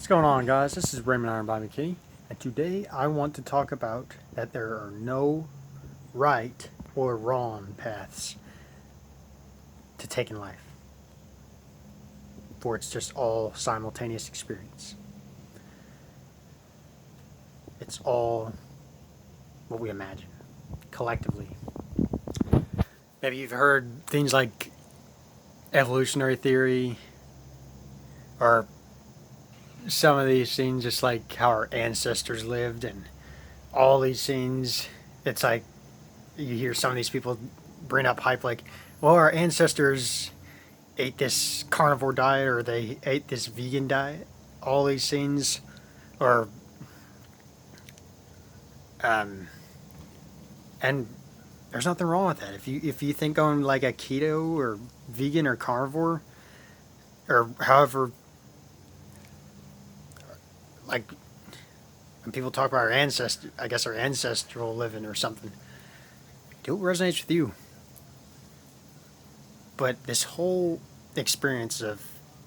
What's going on, guys? This is Raymond Iron by McKee, and today I want to talk about that there are no right or wrong paths to take in life, for it's just all simultaneous experience. It's all what we imagine collectively. Maybe you've heard things like evolutionary theory, or some of these things, just like how our ancestors lived, and all these things. It's like you hear some of these people bring up hype like, well, our ancestors ate this carnivore diet or they ate this vegan diet. All these things, or um, and there's nothing wrong with that. If you think on like a keto or vegan or carnivore or however, like when people talk about our ancestor, I guess our ancestral living or something, do what resonates with you. But this whole experience of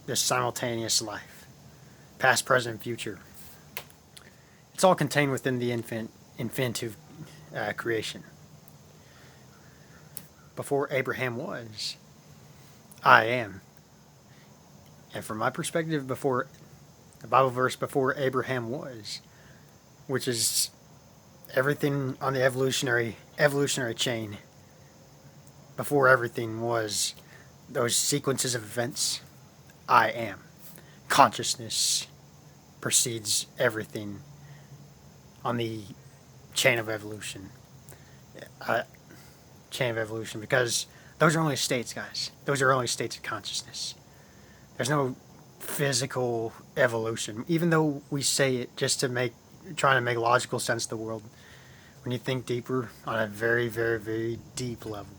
this simultaneous life, past, present, future, it's all contained within the infinitive creation. Before Abraham was, I am. And from my perspective, before the Bible verse, before Abraham was, which is everything on the evolutionary chain, before everything was those sequences of events, I am. Consciousness precedes everything on the chain of evolution. Chain of evolution, because those are only states, guys. Those are only states of consciousness. There's no physical evolution, even though we say it just to trying to make logical sense of the world. When you think deeper on a very, very, very deep level,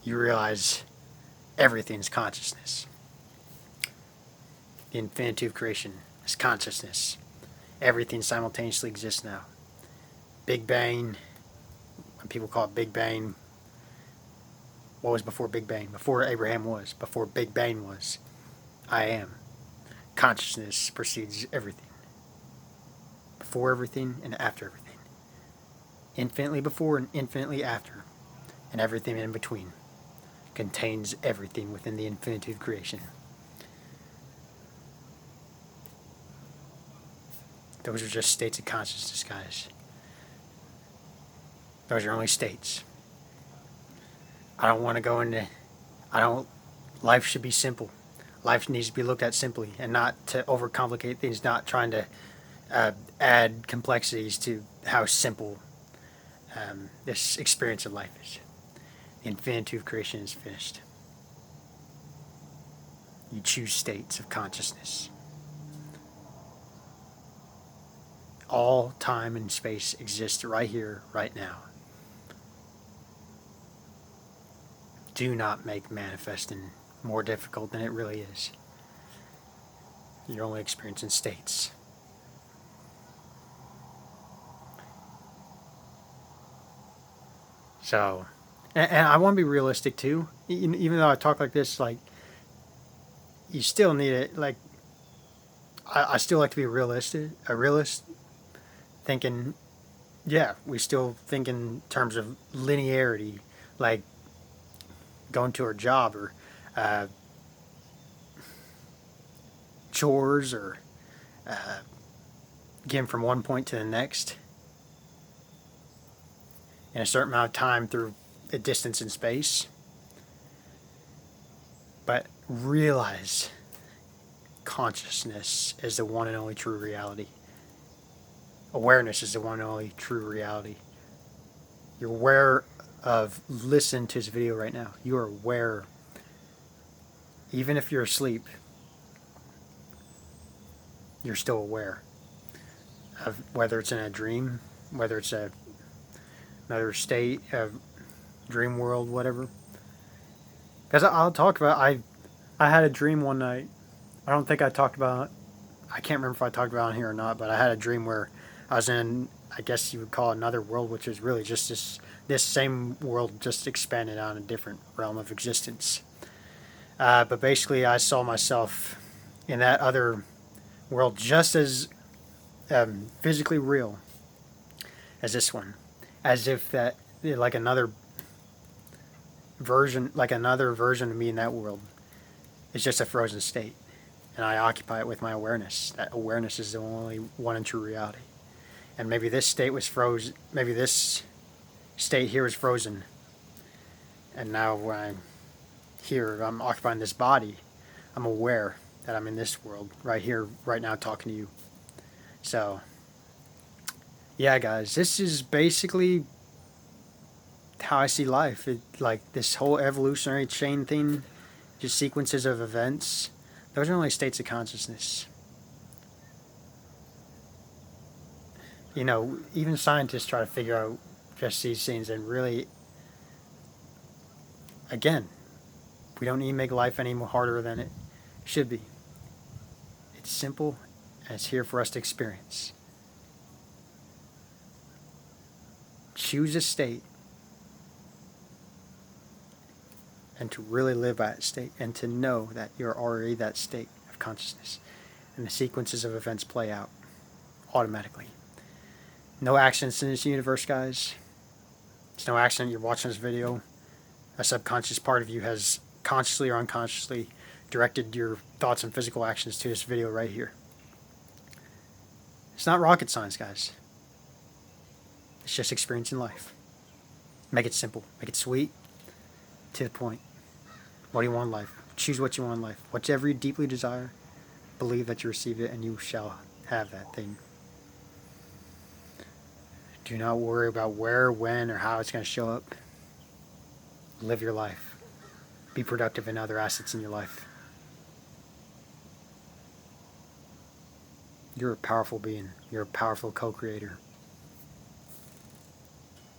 you realize everything's consciousness. The infinitude of creation is consciousness. Everything simultaneously exists now. Big Bang, when people call it Big Bang, what was before Big Bang? Before Abraham was, before Big Bang was, I am. Consciousness precedes everything. Before everything and after everything. Infinitely before and infinitely after, and everything in between contains everything within the infinitude of creation. Those are just states of consciousness, guys. Those are only states. I don't want to go into, life should be simple. Life needs to be looked at simply and not to overcomplicate things, not trying to add complexities to how simple this experience of life is. The infinitude of creation is finished. You choose states of consciousness. All time and space exist right here, right now. Do not make manifesting more difficult than it really is. You're only experiencing states. So, and I want to be realistic too. Even though I talk like this, like, you still need it. Like, I still like to be a realist, thinking, yeah, we still think in terms of linearity, like going to our job or chores or getting from one point to the next in a certain amount of time through a distance in space. But realize consciousness is the one and only true reality. Awareness is the one and only true reality. You're aware of, listen to this video right now. You are aware, even if you're asleep, you're still aware of whether it's in a dream, whether it's another state, a dream world, whatever. Because I'll talk about, I had a dream one night. I don't think I talked about, I can't remember if I talked about it here or not, but I had a dream where I was in, I guess you would call it another world, which is really just this same world, just expanded on a different realm of existence. But basically, I saw myself in that other world just as physically real as this one, as if that like another version of me in that world is just a frozen state, and I occupy it with my awareness. That awareness is the only one and true reality. And maybe this state was frozen. Maybe this state here was frozen, and now when I'm here, I'm occupying this body. I'm aware that I'm in this world right here, right now, talking to you. So, yeah, guys, this is basically how I see life. Like this whole evolutionary chain thing, just sequences of events. Those are only states of consciousness. You know, even scientists try to figure out just these things, and really, again, we don't need to make life any more harder than it should be. It's simple, and it's here for us to experience. Choose a state, and to really live that state, and to know that you're already that state of consciousness, and the sequences of events play out automatically. No accidents in this universe, guys. It's no accident you're watching this video. A subconscious part of you has consciously or unconsciously directed your thoughts and physical actions to this video right here. It's not rocket science, guys. It's just experiencing life. Make it simple. Make it sweet. To the point. What do you want in life? Choose what you want in life. Whatever you deeply desire, believe that you receive it and you shall have that thing. Do not worry about where, when, or how it's going to show up. Live your life. Be productive in other assets in your life. You're a powerful being. You're a powerful co-creator.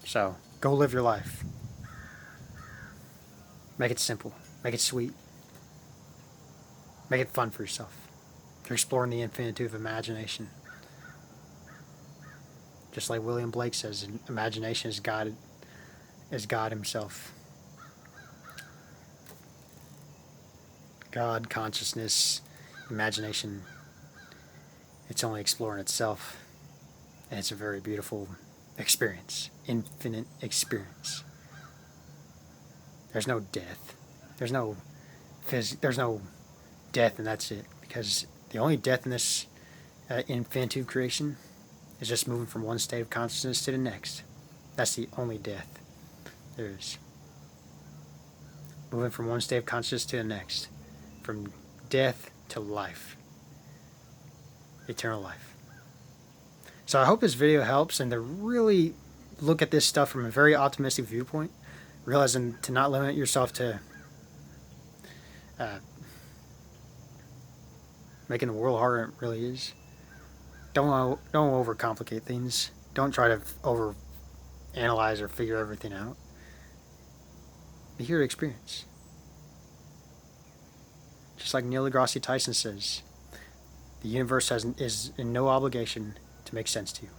So, go live your life. Make it simple. Make it sweet. Make it fun for yourself. You're exploring the infinitude of imagination. Just like William Blake says, imagination is God himself. God, consciousness, imagination, it's only exploring itself. And it's a very beautiful experience. Infinite experience. There's no death. There's no death, and that's it. Because the only death in this infinitude creation is just moving from one state of consciousness to the next. That's the only death there is. Moving from one state of consciousness to the next. From death to life. Eternal life. So I hope this video helps, and to really look at this stuff from a very optimistic viewpoint, realizing to not limit yourself to making the world harder than it really is. Don't overcomplicate things. Don't try to over analyze or figure everything out. Be here to experience. Just like Neil deGrasse Tyson says, the universe is in no obligation to make sense to you.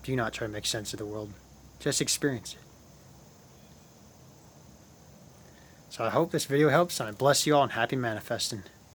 Do not try to make sense of the world. Just experience it. So I hope this video helps, and I bless you all, and happy manifesting.